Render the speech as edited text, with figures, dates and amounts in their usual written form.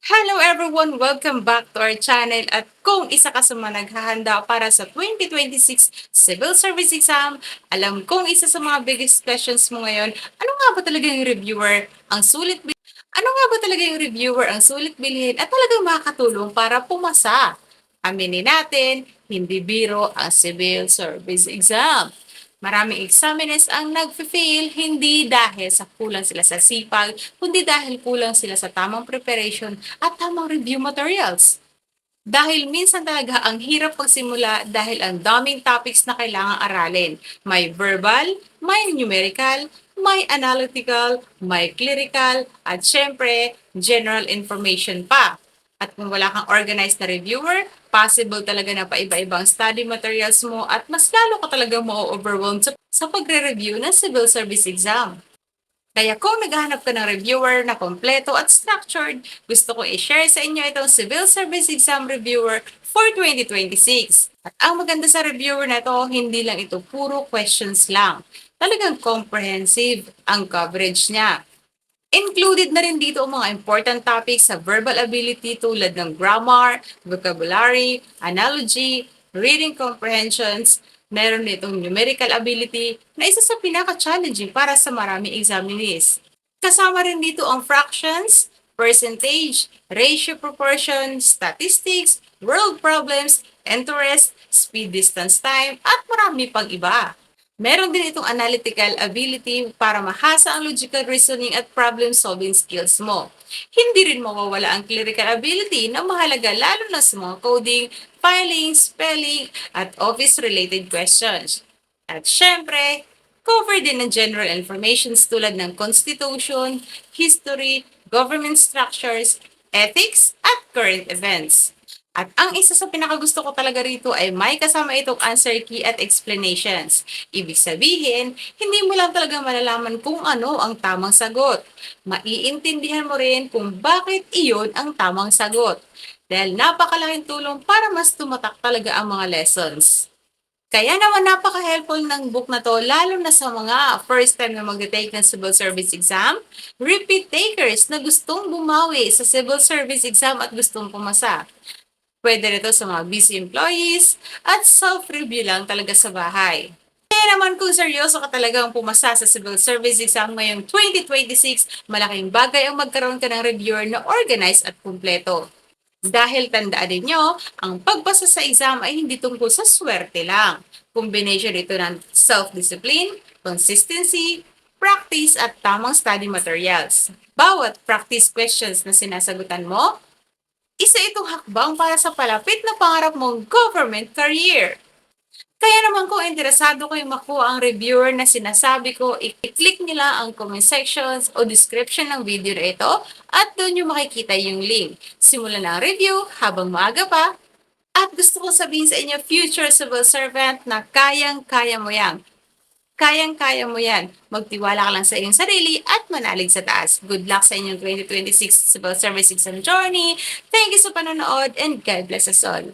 Hello everyone! Welcome back to our channel at kung isa ka sa mga naghahanda para sa 2026 Civil Service Exam, alam kong isa sa mga biggest questions mo ngayon, ano nga ba talaga yung reviewer ang sulit ano nga ba talaga yung reviewer ang sulit bilhin at talagang makakatulong para pumasa? Aminin natin, hindi biro ang Civil Service Exam. Maraming examiners ang nag-fail hindi dahil sa kulang sila sa sipag, kundi dahil kulang sila sa tamang preparation at tamang review materials. Dahil minsan talaga ang hirap pagsimula dahil ang daming topics na kailangang aralin. May verbal, may numerical, may analytical, may clerical, at syempre, general information pa. At kung wala kang organized na reviewer, possible talaga na paiba-ibang study materials mo at mas lalo ka talaga ma-overwhelmed sa pagre-review ng civil service exam. Kaya kung naghahanap ka ng reviewer na kompleto at structured, gusto ko i-share sa inyo itong Civil Service Exam Reviewer for 2026. At ang maganda sa reviewer na ito, hindi lang ito puro questions lang. Talagang comprehensive ang coverage niya. Included na rin dito ang mga important topics sa verbal ability tulad ng grammar, vocabulary, analogy, reading comprehensions. Meron ditong numerical ability na isa sa pinaka-challenging para sa maraming examinees. Kasama rin dito ang fractions, percentage, ratio proportion, statistics, world problems, interest, speed distance time, at marami pang iba. Meron din itong analytical ability para mahasa ang logical reasoning at problem-solving skills mo. Hindi rin mawawala ang clerical ability na mahalaga lalo na sa mga coding, filing, spelling, at office-related questions. At syempre, cover din ng general information tulad ng constitution, history, government structures, ethics, at current events. At ang isa sa pinakagusto ko talaga rito ay may kasama itong answer key at explanations. Ibig sabihin, hindi mo lang talaga malalaman kung ano ang tamang sagot. Maiintindihan mo rin kung bakit iyon ang tamang sagot. Dahil napakalaking tulong para mas tumatak talaga ang mga lessons. Kaya naman napaka-helpful ng book na to lalo na sa mga first time na mag-take ng civil service exam, repeat takers na gustong bumawi sa civil service exam at gustong pumasa. Pwede nito sa mga busy employees at self-review lang talaga sa bahay. Kaya naman kung seryoso ka talagang pumasa sa civil service exam ngayong 2026, malaking bagay ang magkaroon ka ng reviewer na organized at kumpleto. Dahil tandaan ninyo, ang pagbasa sa exam ay hindi tungkol sa swerte lang. Combination ito ng self-discipline, consistency, practice at tamang study materials. Bawat practice questions na sinasagutan mo, isa itong hakbang para sa palapit na pangarap mong government career. Kaya naman kung interesado kayong makuha ang reviewer na sinasabi ko, i-click nila ang comment sections o description ng video na ito at doon nyo makikita yung link. Simulan na ang review habang maaga pa. At gusto ko sabihin sa inyo, future civil servant, na kayang-kaya mo yan. Kayang-kaya mo yan. Magtiwala ka lang sa iyong sarili at manalig sa taas. Good luck sa inyong 2026 Civil Service Exam journey. Thank you sa panonood and God bless us all.